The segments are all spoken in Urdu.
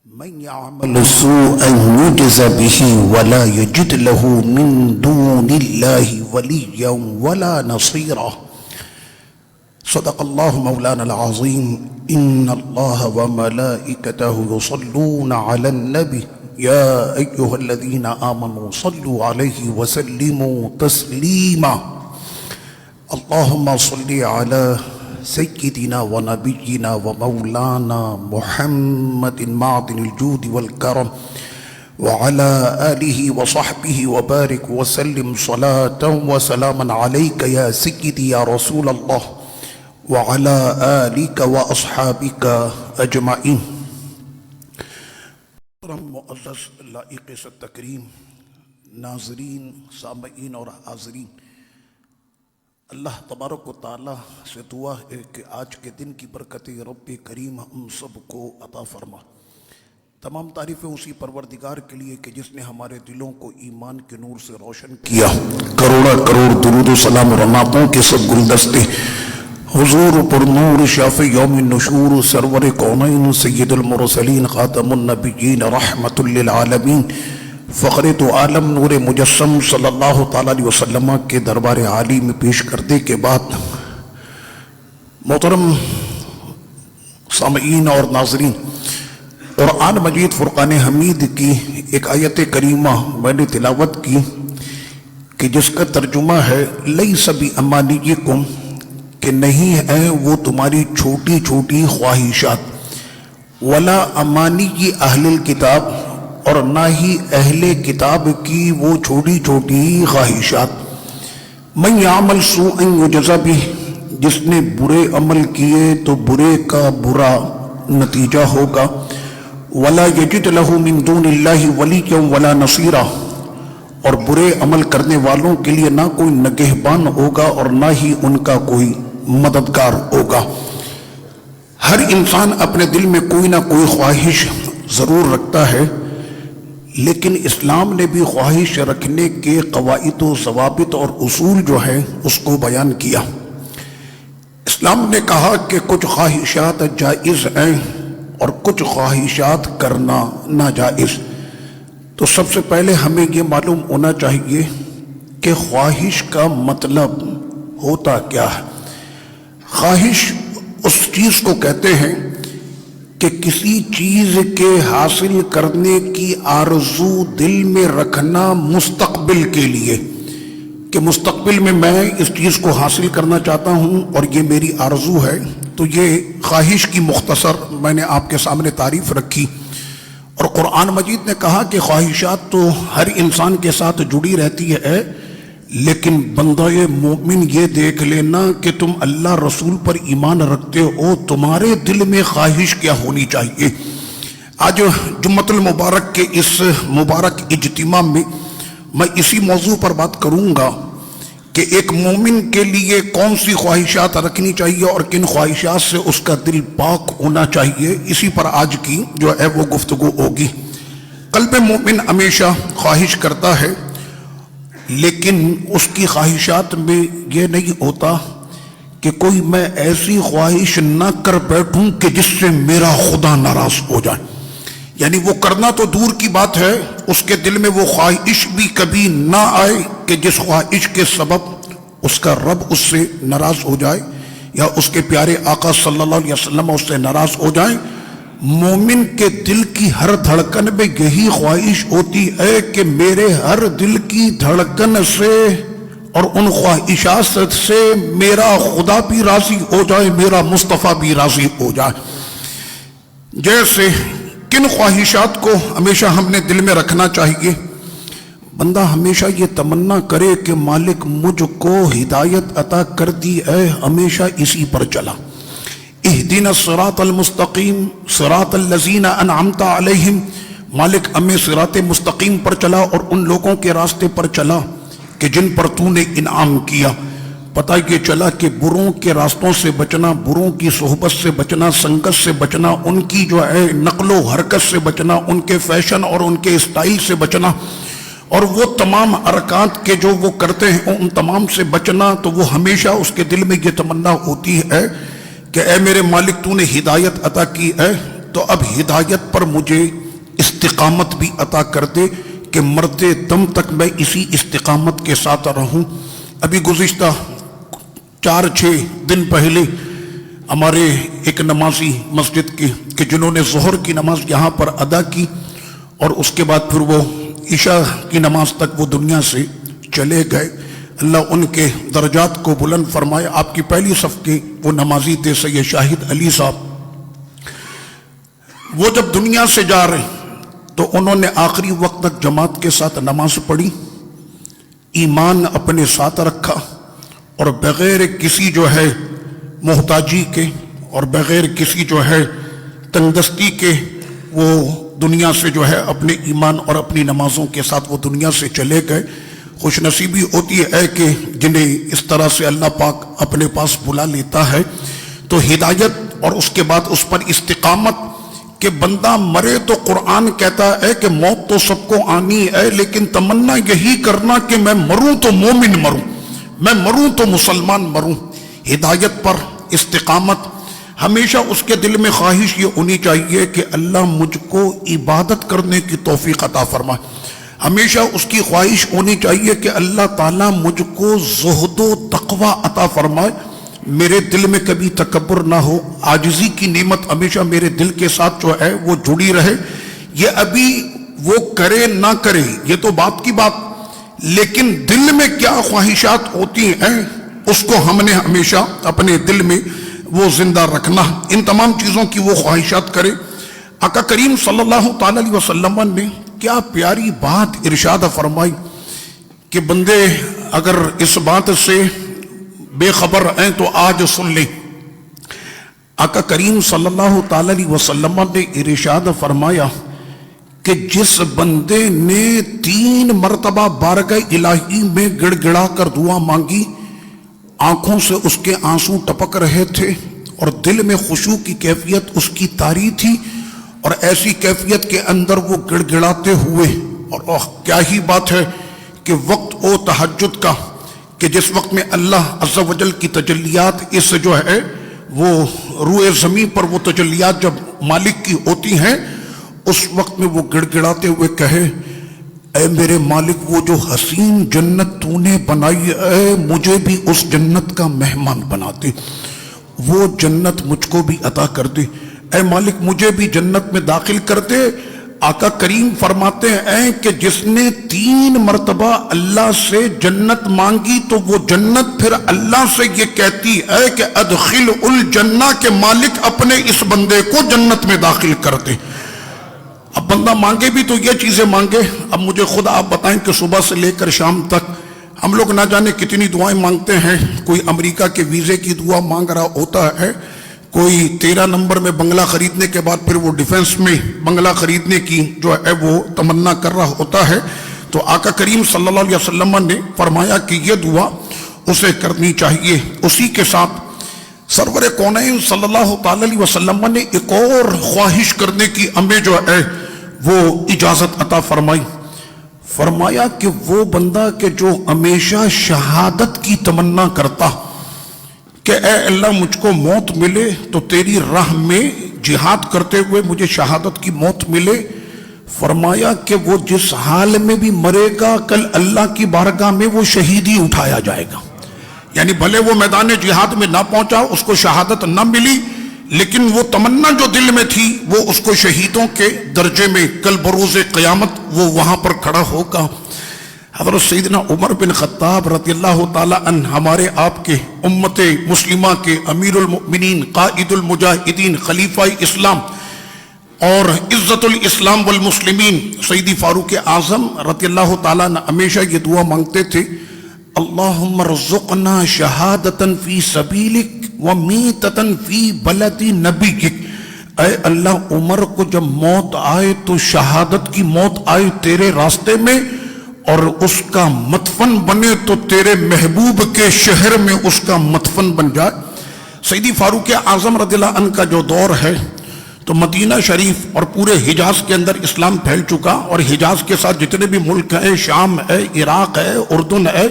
من يعمل سوءا يجز به ولا يجد له من دون الله وليا ولا نصيرا صدق الله مولانا العظيم إن الله وملائكته يصلون على النبي يا أيها الذين آمنوا صلوا عليه وسلموا تسليما اللهم صل على سيدنا ونبينا ومولانا محمد معدن الجود والكرم وعلى آله وصحبه وبارك وسلم صلاة وسلاما عليك يا سيدي يا رسول الله وعلى آلك وأصحابك أجمعين. معزز لائق سے تکریم ناظرین سامعین اور حاضرین، اللہ تبارک و تعالیٰ سے دعا ہے کہ آج کے دن کی برکت رب کریم ہم سب کو عطا فرما۔ تمام تعریفیں اسی پروردگار کے لیے کہ جس نے ہمارے دلوں کو ایمان کے نور سے روشن کیا۔ کروڑا کروڑ درود و سلام اور رحمتوں کے سب گلدستے حضور پر نور شافع یوم النشور سرور کونین سید المرسلین خاتم النبیین رحمت للعالمین فخر تو عالم نور مجسم صلی اللہ تعالیٰ علیہ وسلم کے دربار عالی میں پیش کرنے کے بعد، محترم سامعین اور ناظرین، قرآن مجید فرقان حمید کی ایک آیت کریمہ میں نے تلاوت کی کہ جس کا ترجمہ ہے لیس بامانیکم، کہ نہیں ہے وہ تمہاری چھوٹی چھوٹی خواہشات، ولا امانی اہل الکتاب، اور نہ ہی اہل کتاب کی وہ چھوٹی چھوٹی خواہشات۔ من یعمل سوءا یجز بہ، جس نے برے عمل کیے تو برے کا برا نتیجہ ہوگا، ولا یجد لہ من دون اللہ ولیا ولا نصیرا، اور برے عمل کرنے والوں کے لیے نہ کوئی نگہبان ہوگا اور نہ ہی ان کا کوئی مددگار ہوگا۔ ہر انسان اپنے دل میں کوئی نہ کوئی خواہش ضرور رکھتا ہے، لیکن اسلام نے بھی خواہش رکھنے کے قواعد و ضوابط اور اصول جو ہے اس کو بیان کیا۔ اسلام نے کہا کہ کچھ خواہشات جائز ہیں اور کچھ خواہشات کرنا ناجائز۔ تو سب سے پہلے ہمیں یہ معلوم ہونا چاہیے کہ خواہش کا مطلب ہوتا کیا ہے۔ خواہش اس چیز کو کہتے ہیں کہ کسی چیز کے حاصل کرنے کی آرزو دل میں رکھنا مستقبل کے لیے، کہ مستقبل میں اس چیز کو حاصل کرنا چاہتا ہوں اور یہ میری آرزو ہے۔ تو یہ خواہش کی مختصر میں نے آپ کے سامنے تعریف رکھی، اور قرآن مجید نے کہا کہ خواہشات تو ہر انسان کے ساتھ جڑی رہتی ہے، لیکن بندہ مومن یہ دیکھ لینا کہ تم اللہ رسول پر ایمان رکھتے ہو، تمہارے دل میں خواہش کیا ہونی چاہیے۔ آج جمعۃ المبارک کے اس مبارک اجتماع میں میں اسی موضوع پر بات کروں گا کہ ایک مومن کے لیے کون سی خواہشات رکھنی چاہیے اور کن خواہشات سے اس کا دل پاک ہونا چاہیے۔ اسی پر آج کی جو ہے وہ گفتگو ہوگی۔ قلب مومن ہمیشہ خواہش کرتا ہے، لیکن اس کی خواہشات میں یہ نہیں ہوتا کہ کوئی میں ایسی خواہش نہ کر بیٹھوں کہ جس سے میرا خدا ناراض ہو جائے۔ یعنی وہ کرنا تو دور کی بات ہے، اس کے دل میں وہ خواہش بھی کبھی نہ آئے کہ جس خواہش کے سبب اس کا رب اس سے ناراض ہو جائے یا اس کے پیارے آقا صلی اللہ علیہ وسلم اس سے ناراض ہو جائیں۔ مومن کے دل کی ہر دھڑکن میں یہی خواہش ہوتی ہے کہ میرے ہر دل کی دھڑکن سے اور ان خواہشات سے میرا خدا بھی راضی ہو جائے، میرا مصطفیٰ بھی راضی ہو جائے۔ جیسے کن خواہشات کو ہمیشہ ہم نے دل میں رکھنا چاہیے؟ بندہ ہمیشہ یہ تمنا کرے کہ مالک مجھ کو ہدایت عطا کر دی ہے، ہمیشہ اسی پر چلا۔ اہدنا الصراط المستقیم صراط الذین انعمت علیہم، مالک ہمیں صراط مستقیم پر چلا اور ان لوگوں کے راستے پر چلا کہ جن پر تو نے انعام کیا۔ پتہ یہ چلا کہ بروں کے راستوں سے بچنا، بروں کی صحبت سے بچنا، سنگت سے بچنا، ان کی جو ہے نقل و حرکت سے بچنا، ان کے فیشن اور ان کے اسٹائل سے بچنا، اور وہ تمام حرکات کے جو وہ کرتے ہیں ان تمام سے بچنا۔ تو وہ ہمیشہ اس کے دل میں یہ تمنا ہوتی ہے کہ اے میرے مالک تو نے ہدایت عطا کی ہے تو اب ہدایت پر مجھے استقامت بھی عطا کر دے کہ مرتے دم تک میں اسی استقامت کے ساتھ رہوں۔ ابھی گزشتہ 4-6 دن پہلے ہمارے ایک نمازی مسجد کے کہ جنہوں نے ظہر کی نماز یہاں پر ادا کی اور اس کے بعد پھر وہ عشاء کی نماز تک وہ دنیا سے چلے گئے، اللہ ان کے درجات کو بلند فرمائے۔ آپ کی پہلی صف کے وہ نمازی تھے سید شاہد علی صاحب، وہ جب دنیا سے جا رہے تو انہوں نے آخری وقت تک جماعت کے ساتھ نماز پڑھی، ایمان اپنے ساتھ رکھا اور بغیر کسی جو ہے محتاجی کے اور بغیر کسی جو ہے تنگدستی کے وہ دنیا سے جو ہے اپنے ایمان اور اپنی نمازوں کے ساتھ وہ دنیا سے چلے گئے۔ خوش نصیبی ہوتی ہے کہ جنہیں اس طرح سے اللہ پاک اپنے پاس بلا لیتا ہے۔ تو ہدایت اور اس کے بعد اس پر استقامت کہ بندہ مرے تو قرآن کہتا ہے کہ موت تو سب کو آنی ہے، لیکن تمنا یہی کرنا کہ میں مروں تو مومن مروں، میں مروں تو مسلمان مروں۔ ہدایت پر استقامت، ہمیشہ اس کے دل میں خواہش یہ ہونی چاہیے کہ اللہ مجھ کو عبادت کرنے کی توفیق عطا فرمائے، ہمیشہ اس کی خواہش ہونی چاہیے کہ اللہ تعالیٰ مجھ کو زہد و تقوی عطا فرمائے، میرے دل میں کبھی تکبر نہ ہو، عاجزی کی نعمت ہمیشہ میرے دل کے ساتھ جو ہے وہ جڑی رہے۔ یہ ابھی وہ کرے نہ کرے یہ تو بات کی بات، لیکن دل میں کیا خواہشات ہوتی ہیں اس کو ہم نے ہمیشہ اپنے دل میں وہ زندہ رکھنا، ان تمام چیزوں کی وہ خواہشات کرے۔ آقا کریم صلی اللہ تعالی علیہ وسلم نے کیا پیاری بات ارشاد فرمائی کہ بندے اگر اس بات سے بے خبر ہیں تو آج سن لیں۔ آقا کریم صلی اللہ تعالی علیہ وسلم نے ارشاد فرمایا کہ جس بندے نے 3 مرتبہ بارگاہ الہی میں گڑ گڑا کر دعا مانگی، آنکھوں سے اس کے آنسو ٹپک رہے تھے اور دل میں خشوع کی کیفیت اس کی طاری تھی، اور ایسی کیفیت کے اندر وہ گڑ گڑاتے ہوئے، اور کیا ہی بات ہے کہ وقت او تہجد کا کہ جس وقت میں اللہ عز و جل کی تجلیات اس جو ہے وہ روئے زمین پر وہ تجلیات جب مالک کی ہوتی ہیں، اس وقت میں وہ گڑ گڑاتے ہوئے کہے اے میرے مالک وہ جو حسین جنت تو نے بنائی ہے مجھے بھی اس جنت کا مہمان بنا دے، وہ جنت مجھ کو بھی عطا کر دے، اے مالک مجھے بھی جنت میں داخل کر دے۔ آقا کریم فرماتے ہیں کہ جس نے 3 مرتبہ اللہ سے جنت مانگی تو وہ جنت پھر اللہ سے یہ کہتی ہے کہ ادخل الجنہ کے مالک اپنے اس بندے کو جنت میں داخل کر دے۔ اب بندہ مانگے بھی تو یہ چیزیں مانگے۔ اب مجھے خود آپ بتائیں کہ صبح سے لے کر شام تک ہم لوگ نہ جانے کتنی دعائیں مانگتے ہیں، کوئی امریکہ کے ویزے کی دعا مانگ رہا ہوتا ہے، کوئی 13 نمبر میں بنگلہ خریدنے کے بعد پھر وہ ڈیفنس میں بنگلہ خریدنے کی جو ہے وہ تمنا کر رہا ہوتا ہے۔ تو آقا کریم صلی اللہ علیہ وسلم نے فرمایا کہ یہ دعا اسے کرنی چاہیے۔ اسی کے ساتھ سرور کونین صلی اللہ تعالی علیہ وسلم نے ایک اور خواہش کرنے کی ہمیں جو ہے وہ اجازت عطا فرمائی، فرمایا کہ وہ بندہ کہ جو ہمیشہ شہادت کی تمنا کرتا کہ اے اللہ مجھ کو موت ملے تو تیری راہ میں جہاد کرتے ہوئے مجھے شہادت کی موت ملے، فرمایا کہ وہ جس حال میں بھی مرے گا کل اللہ کی بارگاہ میں وہ شہیدی اٹھایا جائے گا، یعنی بھلے وہ میدان جہاد میں نہ پہنچا، اس کو شہادت نہ ملی، لیکن وہ تمنا جو دل میں تھی وہ اس کو شہیدوں کے درجے میں کل بروز قیامت وہ وہاں پر کھڑا ہوگا۔ حضرت سیدنا عمر بن خطاب رضی اللہ تعالی عنہ ہمارے آپ کے امت مسلمہ کے امیر المؤمنین، قائد المجاہدین، خلیفہ اسلام اور عزت الاسلام والمسلمین سیدی فاروق اعظم رضی اللہ تعالیٰ عنہ ہمیشہ یہ دعا مانگتے تھے اللہم ارزقنا شہادتاً فی سبیلک ومیتتاً فی بلد نبیک، اے اللہ عمر کو جب موت آئے تو شہادت کی موت آئے تیرے راستے میں، اور اس کا مدفن بنے تو تیرے محبوب کے شہر میں اس کا مدفن بن جائے۔ سیدی فاروق اعظم رضی اللہ عنہ کا جو دور ہے تو مدینہ شریف اور پورے حجاز کے اندر اسلام پھیل چکا، اور حجاز کے ساتھ جتنے بھی ملک ہیں، شام ہے، عراق ہے، اردن ہے،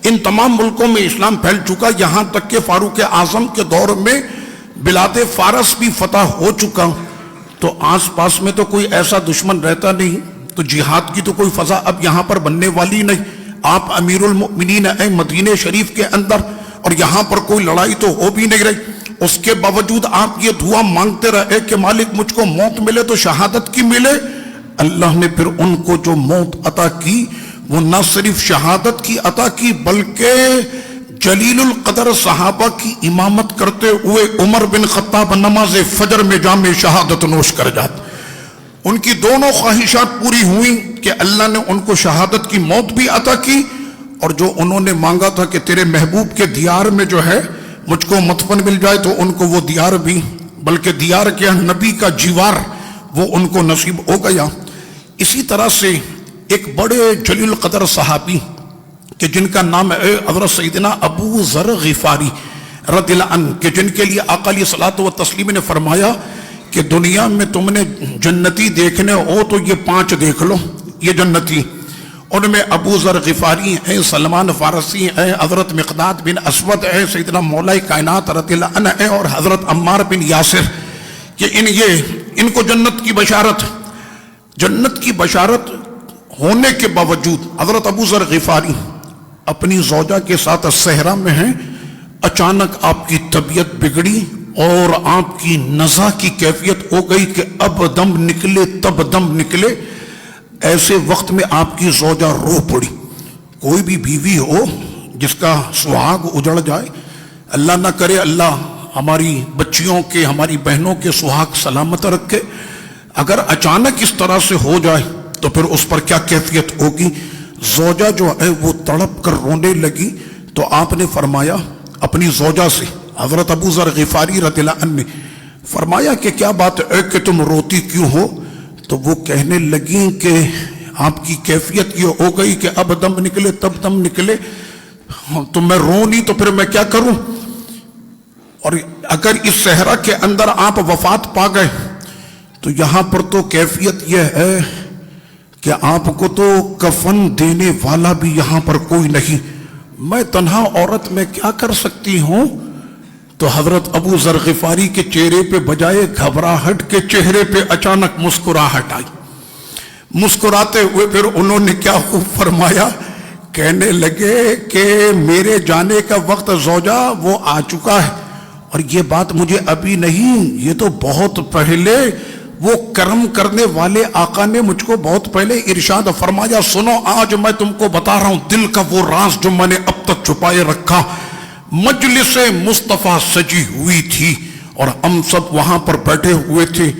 ان تمام ملکوں میں اسلام پھیل چکا، یہاں تک کہ فاروق اعظم کے دور میں بلاد فارس بھی فتح ہو چکا۔ تو آس پاس میں تو کوئی ایسا دشمن رہتا نہیں، تو جہاد کی تو کوئی فضا اب یہاں پر بننے والی نہیں. آپ امیر المؤمنین ہیں مدینہ شریف کے اندر، اور یہاں پر کوئی لڑائی تو ہو بھی نہیں رہی. اس کے باوجود آپ یہ دعا مانگتے رہے کہ مالک مجھ کو موت ملے تو شہادت کی ملے. اللہ نے پھر ان کو جو موت عطا کی وہ نہ صرف شہادت کی عطا کی، بلکہ جلیل القدر صحابہ کی امامت کرتے ہوئے عمر بن خطاب نماز فجر میں جام شہادت نوش کر جاتے. ان کی دونوں خواہشات پوری ہوئیں کہ اللہ نے ان کو شہادت کی موت بھی عطا کی، اور جو انہوں نے مانگا تھا کہ تیرے محبوب کے دیار میں جو ہے مجھ کو مدفن مل جائے، تو ان کو وہ دیار بھی، بلکہ دیار کیا نبی کا جیوار، وہ ان کو نصیب ہو گیا. اسی طرح سے ایک بڑے جلیل القدر صحابی کہ جن کا نام ہے حضرت سیدنا ابو ذر غفاری رضی اللہ عنہ، کہ جن کے لیے آقا علیہ الصلوۃ والتسلیم نے فرمایا کہ دنیا میں تم نے جنتی دیکھنے ہو تو یہ 5 دیکھ لو، یہ جنتی. ان میں ابو ذر غفاری ہیں، سلمان فارسی ہیں، حضرت مقداد بن اسود ہیں، سیدنا مولا کائنات رضی اللہ عنہ ہیں، اور حضرت عمار بن یاسر، کہ ان کو جنت کی بشارت ہونے کے باوجود حضرت ابو ذر غفاری اپنی زوجہ کے ساتھ صحرا میں ہیں. اچانک آپ کی طبیعت بگڑی اور آپ کی نزا کی کیفیت ہو گئی کہ اب دم نکلے تب دم نکلے. ایسے وقت میں آپ کی زوجہ رو پڑی. کوئی بھی بیوی ہو جس کا سہاگ اجڑ جائے، اللہ نہ کرے اللہ ہماری بچیوں کے، ہماری بہنوں کے سہاگ سلامت رکھے، اگر اچانک اس طرح سے ہو جائے تو پھر اس پر کیا کیفیت ہوگی. زوجہ جو ہے وہ تڑپ کر رونے لگی. تو آپ نے فرمایا اپنی زوجہ سے، حضرت ابو ذر غفاری رضی اللہ عنہ نے فرمایا کہ کیا بات ہے کہ تم روتی کیوں ہو؟ تو وہ کہنے لگیں کہ آپ کی کیفیت یہ ہو گئی کہ اب دم نکلے تب دم نکلے، تو میں رو نہیں تو پھر میں کیا کروں؟ اور اگر اس صحرا کے اندر آپ وفات پا گئے تو یہاں پر تو کیفیت یہ ہے کہ آپ کو تو کفن دینے والا بھی یہاں پر کوئی نہیں، میں تنہا عورت میں کیا کر سکتی ہوں؟ تو حضرت ابو ذر غفاری کے چہرے پہ بجائے گھبراہٹ کے چہرے پہ اچانک مسکراہٹ آئی. مسکراتے ہوئے پھر انہوں نے کیا خوب فرمایا، کہنے لگے کہ میرے جانے کا وقت زوجہ وہ آ چکا ہے، اور یہ بات مجھے ابھی نہیں، یہ تو بہت پہلے وہ کرم کرنے والے آقا نے مجھ کو بہت پہلے ارشاد فرمایا. سنو آج میں تم کو بتا رہا ہوں دل کا وہ راز جو میں نے اب تک چھپائے رکھا. مجلس مصطفیٰ سجی ہوئی تھی اور ہم سب وہاں پر بیٹھے ہوئے تھے.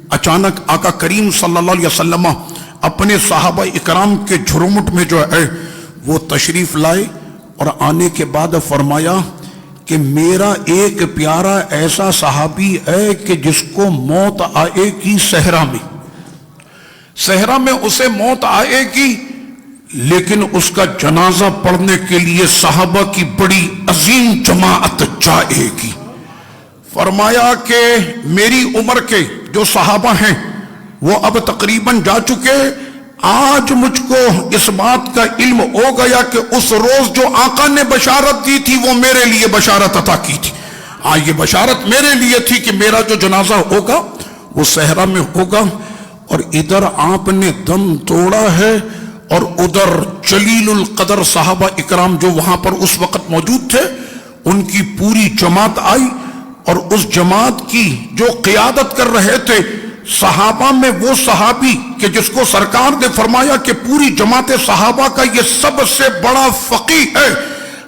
اچانک آقا کریم صلی اللہ علیہ وسلم اپنے صحابہ اکرام کے جھرمٹ میں جو ہے وہ تشریف لائے، اور آنے کے بعد فرمایا کہ میرا ایک پیارا ایسا صحابی ہے کہ جس کو موت آئے گی صحرا میں اسے موت آئے گی، لیکن اس کا جنازہ پڑھنے کے لیے صحابہ کی بڑی عظیم جماعت جائے گی. فرمایا کہ میری عمر کے جو صحابہ ہیں وہ اب تقریباً جا چکے. آج مجھ کو اس بات کا علم ہو گیا کہ اس روز جو آقا نے بشارت دی تھی وہ میرے لیے بشارت عطا کی تھی. یہ بشارت میرے لیے تھی کہ میرا جو جنازہ ہوگا وہ صحرا میں ہوگا. اور ادھر آپ نے دم توڑا ہے اور ادھر جلیل القدر صحابہ اکرام جو وہاں پر اس وقت موجود تھے ان کی پوری جماعت آئی، اور اس جماعت کی جو قیادت کر رہے تھے صحابہ میں وہ صحابی کہ جس کو سرکار نے فرمایا کہ پوری جماعت صحابہ کا یہ سب سے بڑا فقیہ ہے،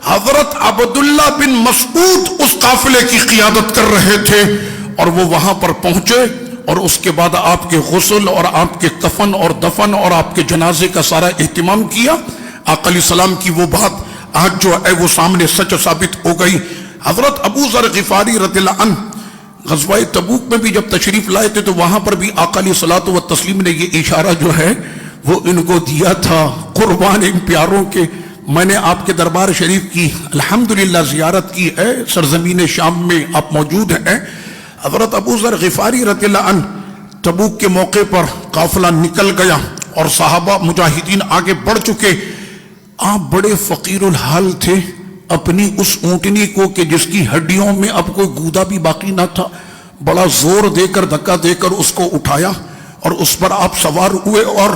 حضرت عبداللہ بن مسعود اس قافلے کی قیادت کر رہے تھے. اور وہ وہاں پر پہنچے اور اس کے بعد آپ کے غسل اور آپ کے کفن اور دفن اور آپ کے جنازے کا سارا اہتمام کیا. آقا علیہ السلام کی وہ بات آج جو ہے وہ سامنے سچ ثابت ہو گئی. حضرت ابو ذر غفاری رضی اللہ عنہ غزوہ تبوک میں بھی جب تشریف لائے تھے تو وہاں پر بھی آقا علیہ الصلوۃ والتسلیم نے یہ اشارہ جو ہے وہ ان کو دیا تھا. قربان ان پیاروں کے میں نے آپ کے دربار شریف کی الحمدللہ زیارت کی ہے، سرزمین شام میں آپ موجود ہیں. حضرت ابو ذر غفاری رضی اللہ عنہ تبوک کے موقع پر قافلہ نکل گیا اور صحابہ مجاہدین آگے بڑھ چکے. آپ بڑے فقیر الحال تھے. اپنی اس اونٹنی کو کہ جس کی ہڈیوں میں اب کوئی گودا بھی باقی نہ تھا، بڑا زور دے کر دھکا دے کر اس کو اٹھایا اور اس پر آپ سوار ہوئے اور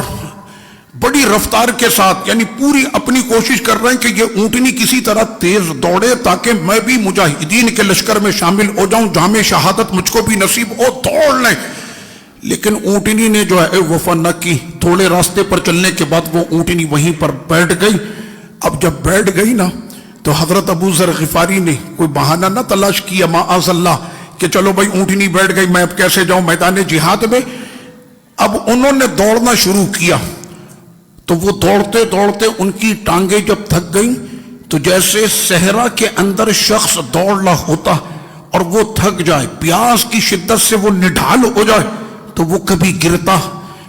بڑی رفتار کے ساتھ یعنی پوری اپنی کوشش کر رہے ہیں کہ یہ اونٹنی کسی طرح تیز دوڑے تاکہ میں بھی مجاہدین کے لشکر میں شامل ہو جاؤں، جام شہادت مجھ کو بھی نصیب ہو، دوڑ لیں۔ لیکن اونٹنی نے جو ہے وفا نہ کی۔ تھوڑے راستے پر چلنے کے بعد وہ اونٹنی وہیں پر بیٹھ گئی۔ اب جب بیٹھ گئی نا تو حضرت ابو ذر غفاری نے کوئی بہانہ نہ تلاش کیا معاذ اللہ کہ چلو بھائی اونٹنی بیٹھ گئی، میں اب کیسے جاؤں میدان جہاد میں۔ اب انہوں نے دوڑنا شروع کیا تو وہ دوڑتے دوڑتے ان کی ٹانگیں جب تھک گئیں تو جیسے صحرا کے اندر شخص دوڑ رہا ہوتا اور وہ تھک جائے، پیاس کی شدت سے وہ نڈھال ہو جائے تو وہ کبھی گرتا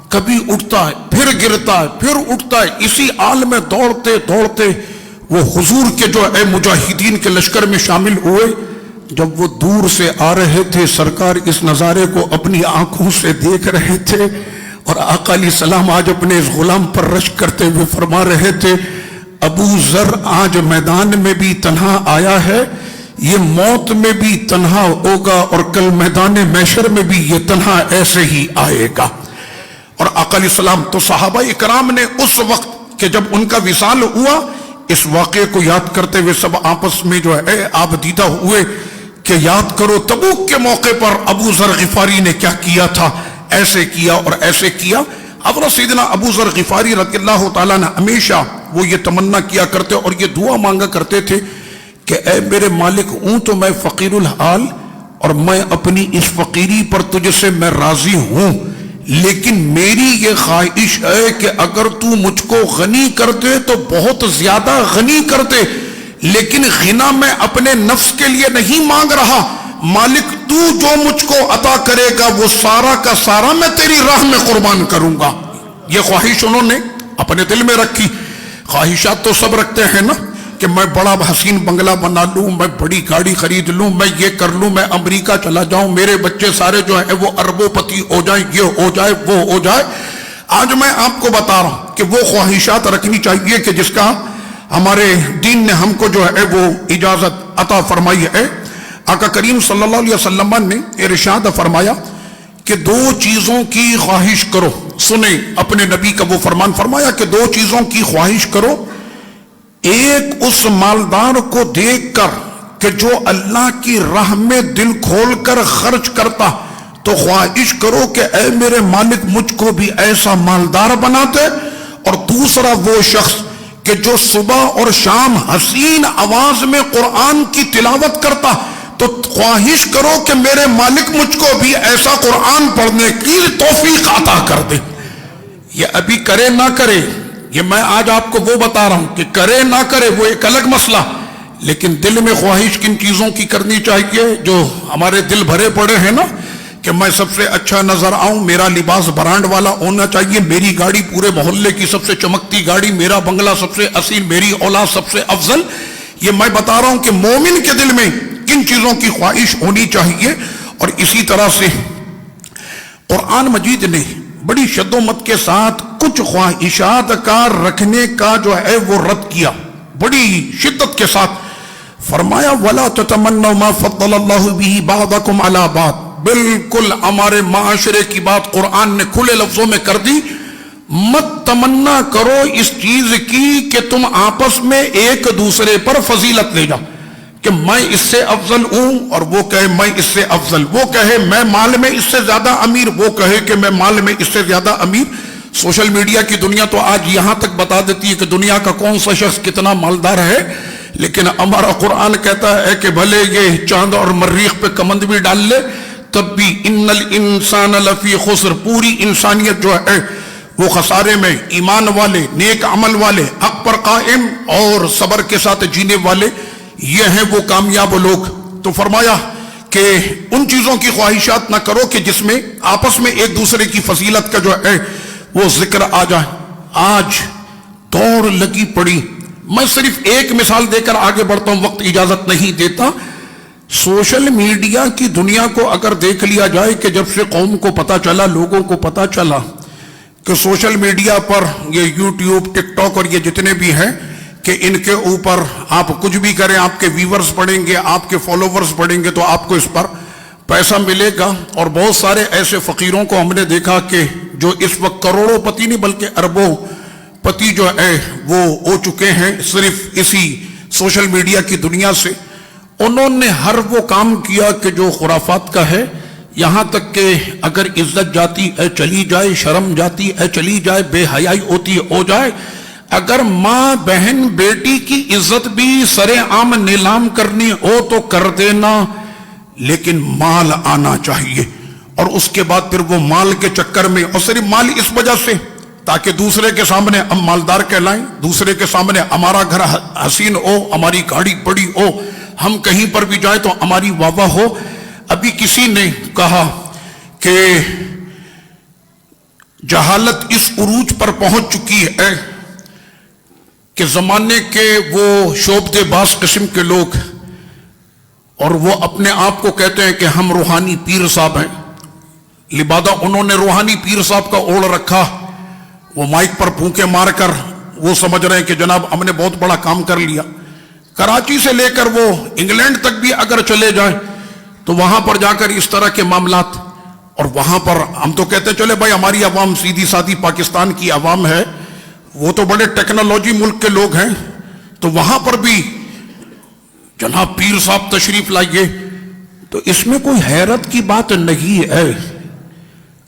کبھی اٹھتا ہے، پھر گرتا ہے، پھر اٹھتا ہے۔ اسی حال میں دوڑتے دوڑتے وہ حضور کے جو ہے مجاہدین کے لشکر میں شامل ہوئے۔ جب وہ دور سے آ رہے تھے سرکار اس نظارے کو اپنی آنکھوں سے دیکھ رہے تھے اور آقا علیہ السلام آج اپنے اس غلام پر رشک کرتے ہوئے فرما رہے تھے، ابو ذر آج میدان میں بھی تنہا آیا ہے، یہ موت میں بھی تنہا ہوگا اور کل میدان محشر میں بھی یہ تنہا ایسے ہی آئے گا۔ اور آقا علیہ السلام تو صحابہ اکرام نے اس وقت کہ جب ان کا وصال ہوا اس واقعے کو یاد کرتے ہوئے سب آپس میں جو ہے آپ دیدہ ہوئے کہ یاد کرو تبوک کے موقع پر ابو ذر غفاری نے کیا کیا تھا، ایسے کیا اور ایسے کیا۔ حضرت سیدنا ابو ذر غفاری رضی اللہ تعالیٰ نے ہمیشہ وہ یہ تمنا کیا کرتے اور یہ دعا مانگا کرتے تھے کہ اے میرے مالک، ہوں تو میں فقیر الحال اور میں اپنی اس فقیری پر تجھ سے میں راضی ہوں، لیکن میری یہ خواہش ہے کہ اگر تو مجھ کو غنی کر دے تو بہت زیادہ غنی کر دے، لیکن غنا میں اپنے نفس کے لیے نہیں مانگ رہا، مالک تو جو مجھ کو عطا کرے گا وہ سارا کا سارا میں تیری راہ میں قربان کروں گا۔ یہ خواہش انہوں نے اپنے دل میں رکھی۔ خواہشات تو سب رکھتے ہیں نا کہ میں بڑا حسین بنگلہ بنا لوں، میں بڑی گاڑی خرید لوں، میں یہ کر لوں، میں امریکہ چلا جاؤں، میرے بچے سارے جو ہیں وہ اربوں پتی ہو جائیں، یہ ہو جائے وہ ہو جائے۔ آج میں آپ کو بتا رہا ہوں کہ وہ خواہشات رکھنی چاہیے کہ جس کا ہمارے دین نے ہم کو جو ہے وہ اجازت عطا فرمائی ہے۔ آقا کریم صلی اللہ علیہ وسلم نے ارشاد فرمایا کہ دو چیزوں کی خواہش کرو۔ سنیں اپنے نبی کا وہ فرمان، فرمایا کہ دو چیزوں کی خواہش کرو، ایک اس مالدار کو دیکھ کر کہ جو اللہ کی راہ میں دل کھول کر خرچ کرتا تو خواہش کرو کہ اے میرے مالک مجھ کو بھی ایسا مالدار بنا دے، اور دوسرا وہ شخص کہ جو صبح اور شام حسین آواز میں قرآن کی تلاوت کرتا تو خواہش کرو کہ میرے مالک مجھ کو بھی ایسا قرآن پڑھنے کی توفیق عطا کر دے۔ یہ ابھی کرے نہ کرے، یہ میں آج آپ کو وہ بتا رہا ہوں کہ کرے نہ کرے وہ ایک الگ مسئلہ، لیکن دل میں خواہش کن چیزوں کی کرنی چاہیے جو ہمارے دل بھرے پڑے ہیں نا، کہ میں سب سے اچھا نظر آؤں، میرا لباس برانڈ والا ہونا چاہیے، میری گاڑی پورے محلے کی سب سے چمکتی گاڑی، میرا بنگلہ سب سے اصیل، میری اولاد سب سے افضل۔ یہ میں بتا رہا ہوں کہ مومن کے دل میں کن چیزوں کی خواہش ہونی چاہیے۔ اور اسی طرح سے قرآن مجید نے بڑی شد و مت کے ساتھ کچھ خواہشات کا رکھنے کا جو ہے وہ رد کیا، بڑی شدت کے ساتھ فرمایا وَلَا تَتَمَنَّوْا مَا فَضَّلَ اللَّهُ بِهِ بَعْضَكُمْ عَلَى بَعْضٍ۔ بالکل ہمارے معاشرے کی بات قرآن نے کھلے لفظوں میں کر دی، مت تمنا کرو اس چیز کی کہ تم آپس میں ایک دوسرے پر فضیلت لے جاؤ، کہ میں اس سے افضل ہوں اور وہ کہے میں اس سے افضل، وہ کہے میں مال میں اس سے زیادہ امیر، وہ کہے کہ میں مال میں اس سے زیادہ امیر۔ سوشل میڈیا کی دنیا تو آج یہاں تک بتا دیتی ہے کہ دنیا کا کون سا شخص کتنا مالدار ہے، لیکن ہمارا قرآن کہتا ہے کہ بھلے یہ چاند اور مریخ پہ کمند بھی ڈال لے تب بھی ان الانسان لفی خسر، پوری انسانیت جو ہے وہ خسارے میں، ایمان والے، نیک عمل والے، حق پر قائم اور صبر کے ساتھ جینے والے، یہ ہیں وہ کامیاب لوگ۔ تو فرمایا کہ ان چیزوں کی خواہشات نہ کرو کہ جس میں آپس میں ایک دوسرے کی فضیلت کا جو ہے وہ ذکر آ جائے۔ آج دوڑ لگی پڑی، میں صرف ایک مثال دے کر آگے بڑھتا ہوں، وقت اجازت نہیں دیتا۔ سوشل میڈیا کی دنیا کو اگر دیکھ لیا جائے کہ جب سے قوم کو پتا چلا، لوگوں کو پتا چلا کہ سوشل میڈیا پر یہ یوٹیوب، ٹک ٹاک اور یہ جتنے بھی ہیں کہ ان کے اوپر آپ کچھ بھی کریں آپ کے ویورز بڑھیں گے، آپ کے فالوورز بڑھیں گے، تو آپ کو اس پر پیسہ ملے گا. اور بہت سارے ایسے فقیروں کو ہم نے دیکھا کہ جو اس وقت کروڑوں پتی نہیں بلکہ اربوں پتی جو ہے وہ ہو چکے ہیں صرف اسی سوشل میڈیا کی دنیا سے. انہوں نے ہر وہ کام کیا کہ جو خرافات کا ہے، یہاں تک کہ اگر عزت جاتی ہے چلی جائے، شرم جاتی ہے چلی جائے، بے حیائی ہوتی ہے ہو جائے. اگر ماں بہن بیٹی کی عزت بھی سر عام نیلام کرنی ہو تو کر دینا، لیکن مال آنا چاہیے. اور اس کے بعد پھر وہ مال کے چکر میں، اور صرف مال اس وجہ سے تاکہ دوسرے کے سامنے ہم مالدار کہلائیں، دوسرے کے سامنے ہمارا گھر حسین ہو، ہماری گاڑی بڑی ہو، ہم کہیں پر بھی جائیں تو ہماری واہ واہ ہو. ابھی کسی نے کہا کہ جہالت اس عروج پر پہنچ چکی ہے کہ زمانے کے وہ شعبدے باز قسم کے لوگ، اور وہ اپنے آپ کو کہتے ہیں کہ ہم روحانی پیر صاحب ہیں. لبادہ انہوں نے روحانی پیر صاحب کا اوڑھ رکھا، وہ مائک پر پھونکے مار کر وہ سمجھ رہے ہیں کہ جناب ہم نے بہت بڑا کام کر لیا. کراچی سے لے کر وہ انگلینڈ تک بھی اگر چلے جائیں تو وہاں پر جا کر اس طرح کے معاملات، اور وہاں پر ہم تو کہتے چلے بھائی ہماری عوام سیدھی سادھی پاکستان کی عوام ہے، وہ تو بڑے ٹیکنالوجی ملک کے لوگ ہیں، تو وہاں پر بھی جناب پیر صاحب تشریف لائیے. تو اس میں کوئی حیرت کی بات نہیں ہے.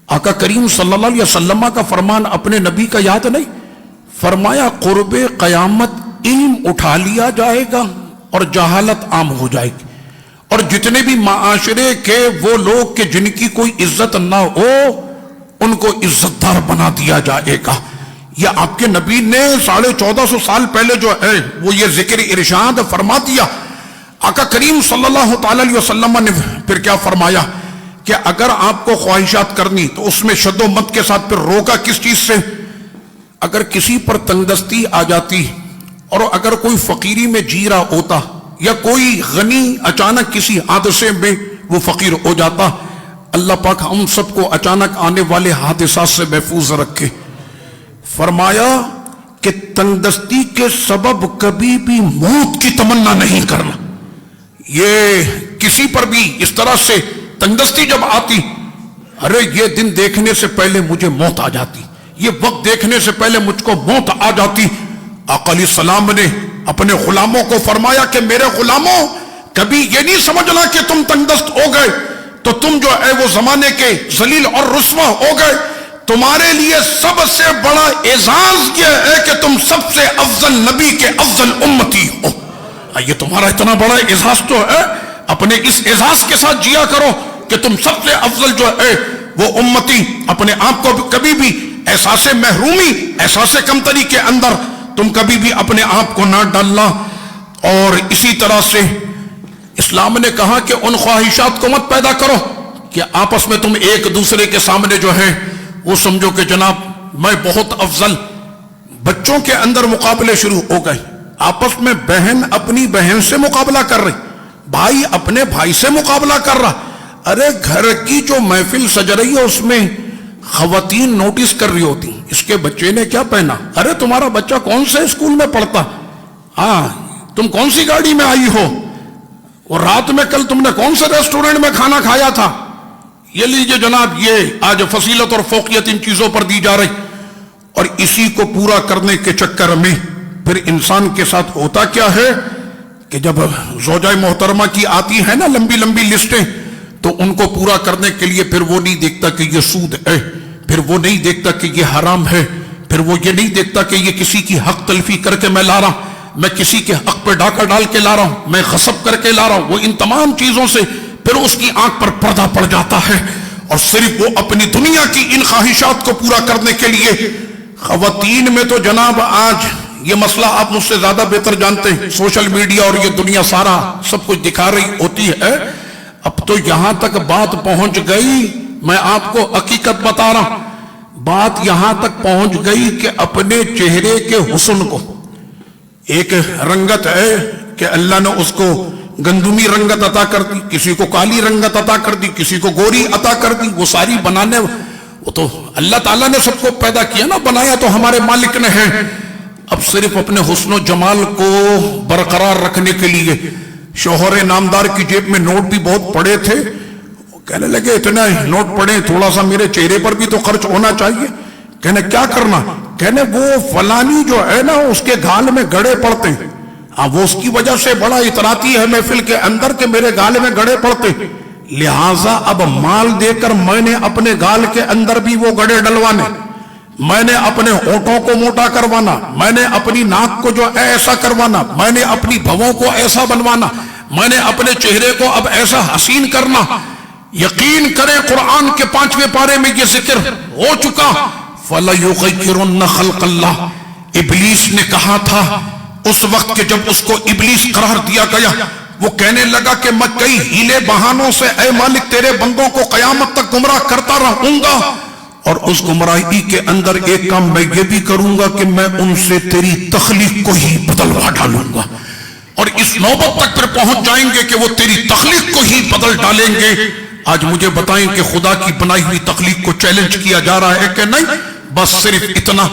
آقا کریم صلی اللہ علیہ وسلم کا فرمان اپنے نبی کا یاد نہیں؟ فرمایا قرب قیامت علم اٹھا لیا جائے گا اور جہالت عام ہو جائے گی، اور جتنے بھی معاشرے کے وہ لوگ کہ جن کی کوئی عزت نہ ہو ان کو عزت دار بنا دیا جائے گا. یہ آپ کے نبی نے 1450 سال پہلے جو ہے وہ یہ ذکر ارشاد فرما دیا. آقا کریم صلی اللہ تعالی علیہ وسلم نے پھر کیا فرمایا کہ اگر آپ کو خواہشات کرنی تو اس میں شد و مت کے ساتھ پھر روکا کس چیز سے؟ اگر کسی پر تنگدستی آ جاتی اور اگر کوئی فقیری میں جی رہا ہوتا یا کوئی غنی اچانک کسی حادثے میں وہ فقیر ہو جاتا، اللہ پاک ہم سب کو اچانک آنے والے حادثات سے محفوظ رکھے. فرمایا کہ تنگدستی کے سبب کبھی بھی موت کی تمنا نہیں کرنا. یہ کسی پر بھی اس طرح سے تنگدستی جب آتی، ارے یہ دن دیکھنے سے پہلے مجھے موت آ جاتی، یہ وقت دیکھنے سے پہلے مجھ کو موت آ جاتی. آقا علیہ السلام نے اپنے غلاموں کو فرمایا کہ میرے غلاموں کبھی یہ نہیں سمجھنا کہ تم تنگدست ہو گئے تو تم جو ہے وہ زمانے کے ذلیل اور رسوا ہو گئے. تمہارے لیے سب سے بڑا اعزاز یہ ہے کہ تم سب سے افضل نبی کے افضل امتی ہو. یہ تمہارا اتنا بڑا اعزاز تو ہے، اپنے اس اعزاز کے ساتھ جیا کرو کہ تم سب سے افضل جو ہے وہ امتی. اپنے آپ کو کبھی بھی احساس محرومی، احساس کمتری کے اندر تم کبھی بھی اپنے آپ کو نہ ڈالنا. اور اسی طرح سے اسلام نے کہا کہ ان خواہشات کو مت پیدا کرو کہ آپس میں تم ایک دوسرے کے سامنے جو ہے وہ سمجھو کہ جناب میں بہت افضل. بچوں کے اندر مقابلے شروع ہو گئے، آپس میں بہن اپنی بہن سے مقابلہ کر رہی، بھائی اپنے بھائی سے مقابلہ کر رہا. ارے گھر کی جو محفل سج رہی ہے اس میں خواتین نوٹس کر رہی ہوتی اس کے بچے نے کیا پہنا، ارے تمہارا بچہ کون سے اسکول میں پڑھتا، ہاں تم کون سی گاڑی میں آئی ہو، اور رات میں کل تم نے کون سے ریسٹورنٹ میں کھانا کھایا تھا. یہ لیجئے جناب یہ آج فضیلت اور فوقیت ان چیزوں پر دی جا رہی. اور اسی کو پورا کرنے کے چکر میں پھر انسان کے ساتھ ہوتا کیا ہے کہ جب زوجہ محترمہ کی آتی ہے نا لمبی لمبی لسٹیں، تو ان کو پورا کرنے کے لیے پھر وہ نہیں دیکھتا کہ یہ سود ہے، پھر وہ نہیں دیکھتا کہ یہ حرام ہے، پھر وہ یہ نہیں دیکھتا کہ یہ کسی کی حق تلفی کر کے میں لا رہا ہوں، میں کسی کے حق پہ ڈاکہ ڈال کے لا رہا ہوں، میں غصب کر کے لا رہا ہوں. وہ ان تمام چیزوں سے پھر اس کی آنکھ پر پردہ پڑ جاتا ہے، اور صرف وہ اپنی دنیا کی ان خواہشات کو پورا کرنے کے لیے. خواتین میں تو جناب آج یہ مسئلہ آپ مجھ سے زیادہ بہتر جانتے ہیں، سوشل میڈیا اور یہ دنیا سارا سب کچھ دکھا رہی ہوتی ہے. اب تو یہاں تک بات پہنچ گئی، میں آپ کو حقیقت بتا رہا ہوں، بات یہاں تک پہنچ گئی کہ اپنے چہرے کے حسن کو، ایک رنگت ہے کہ اللہ نے اس کو گندمی رنگت عطا کر دی، کسی کو کالی رنگت عطا کر دی، کسی کو گوری عطا کر دی، وہ ساری بنانے وہ تو اللہ تعالیٰ نے سب کو پیدا کیا نا، بنایا تو ہمارے مالک نے ہے. اب صرف اپنے حسن و جمال کو برقرار رکھنے کے لیے شوہر نامدار کی جیب میں نوٹ بھی بہت پڑے تھے، کہنے لگے اتنا نوٹ پڑے تھوڑا سا میرے چہرے پر بھی تو خرچ ہونا چاہیے. کہنے کیا کرنا؟ کہنے وہ فلانی جو ہے نا اس کے گال میں گڑے پڑتے ہیں. وہ اس کی وجہ سے بڑا اتراتی ہے محفل کے اندر کہ میرے گال میں گڑے پڑتے، لہٰذا اب مال دے کر میں نے اپنے گال کے اندر بھی وہ گڑے ڈلوانے، میں نے اپنے ہونٹوں کو موٹا کروانا، میں نے اپنی ناک کو جو ایسا کروانا، میں نے اپنی بھووں کو ایسا بنوانا، میں نے اپنے چہرے کو اب ایسا حسین کرنا. یقین کریں قرآن کے 5ویں پارے میں یہ ذکر ہو چکا. فَلَيُغَيِّرُنَّ خَلْقَ اللَّهِ. ابلیس نے کہا تھا اس وقت کہ جب اس کو ابلیس قرار دیا گیا، وہ کہنے لگا کہ میں کئی ہیلے بہانوں سے اے مالک تیرے بندوں کو قیامت تک گمراہ کرتا رہوں گا، اور اس گمراہی کے اندر ایک کام میں یہ بھی کروں گا کہ میں ان سے تیری تخلیق کو ہی بدلوا ڈالوں گا. اور اس نوبت تک پھر پہنچ جائیں گے کہ وہ تیری تخلیق کو ہی بدل ڈالیں گے. آج مجھے بتائیں کہ خدا کی بنائی ہوئی تخلیق کو چیلنج کیا جا رہا ہے کہ نہیں؟ بس صرف اتنا.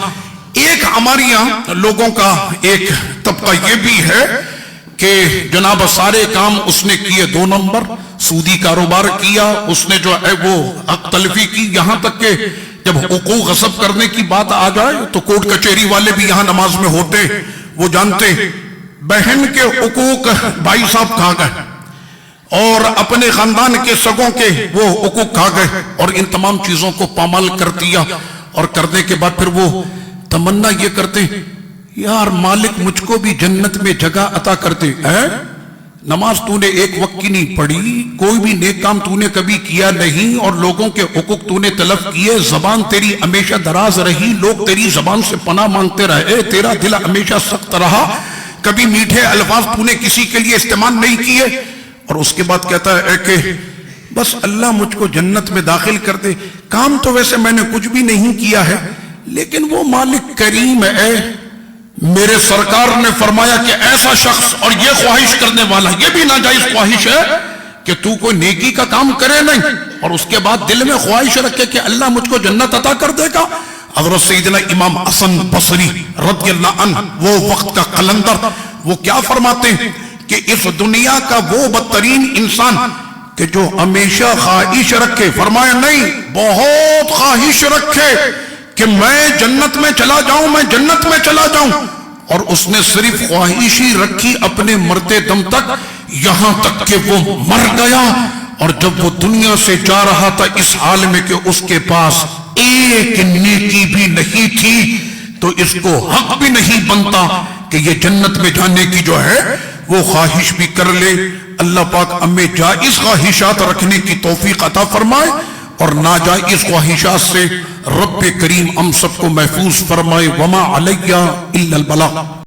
ایک ہمارے یہاں لوگوں کا ایک طبقہ یہ بھی ہے کہ جناب سارے کام اس نے کیے 2 نمبر، سودی کاروبار کیا، اس نے جو ہے وہ حق تلفی کی، یہاں تک کہ جب حقوق غصب کرنے کی بات آ جائے تو کورٹ کچہری والے بھی یہاں نماز میں ہوتے، وہ جانتے بہن کے حقوق بھائی صاحب کھا گئے اور اپنے خاندان کے سگوں کے وہ حقوق کھا گئے، اور ان تمام چیزوں کو پامال کر دیا. اور کرنے کے بعد پھر وہ تمنا یہ کرتے یار مالک مجھ کو بھی جنت میں جگہ عطا کرتے. نماز تو نے ایک وقت کی نہیں پڑھی، کوئی بھی نیک کام تو نے کبھی کیا نہیں، اور لوگوں کے حقوق تو نے تلف کیے، زبان تیری ہمیشہ دراز رہی، لوگ تیری زبان سے پناہ مانگتے رہے، تیرا دل ہمیشہ سخت رہا، کبھی میٹھے الفاظ تو نے کسی کے لیے استعمال نہیں کیے. اور اس کے بعد کہتا ہے کہ بس اللہ مجھ کو جنت میں داخل کر دے. کام تو ویسے میں نے کچھ بھی نہیں کیا ہے، لیکن وہ مالک کریم ہے. میرے سرکار نے فرمایا کہ ایسا شخص اور یہ خواہش کرنے والا، یہ بھی ناجائز خواہش ہے کہ تو کوئی نیکی کا کام کرے نہیں اور اس کے بعد دل میں خواہش رکھے کہ اللہ مجھ کو جنت عطا کر دے گا. حضرت سیدنا امام حسن بصری رضی اللہ عنہ، وہ وقت کا قلندر، وہ کیا فرماتے ہیں کہ اس دنیا کا وہ بدترین انسان کہ جو ہمیشہ خواہش رکھے، فرمایا نہیں بہت خواہش رکھے کہ میں جنت میں چلا جاؤں، میں جنت میں چلا جاؤں، اور اس نے صرف خواہش ہی رکھی اپنے مرتے دم تک، یہاں تک کہ وہ مر گیا. اور جب وہ دنیا سے جا رہا تھا اس حال میں کہ اس کے پاس ایک نیکی بھی نہیں تھی، تو اس کو حق بھی نہیں بنتا کہ یہ جنت میں جانے کی جو ہے وہ خواہش بھی کر لے. اللہ پاک ہمیں جائز خواہشات رکھنے کی توفیق عطا فرمائے اور ناجائز خواہشات سے رب کریم ہم سب کو محفوظ فرمائے. وما علیہ الا البلاغ.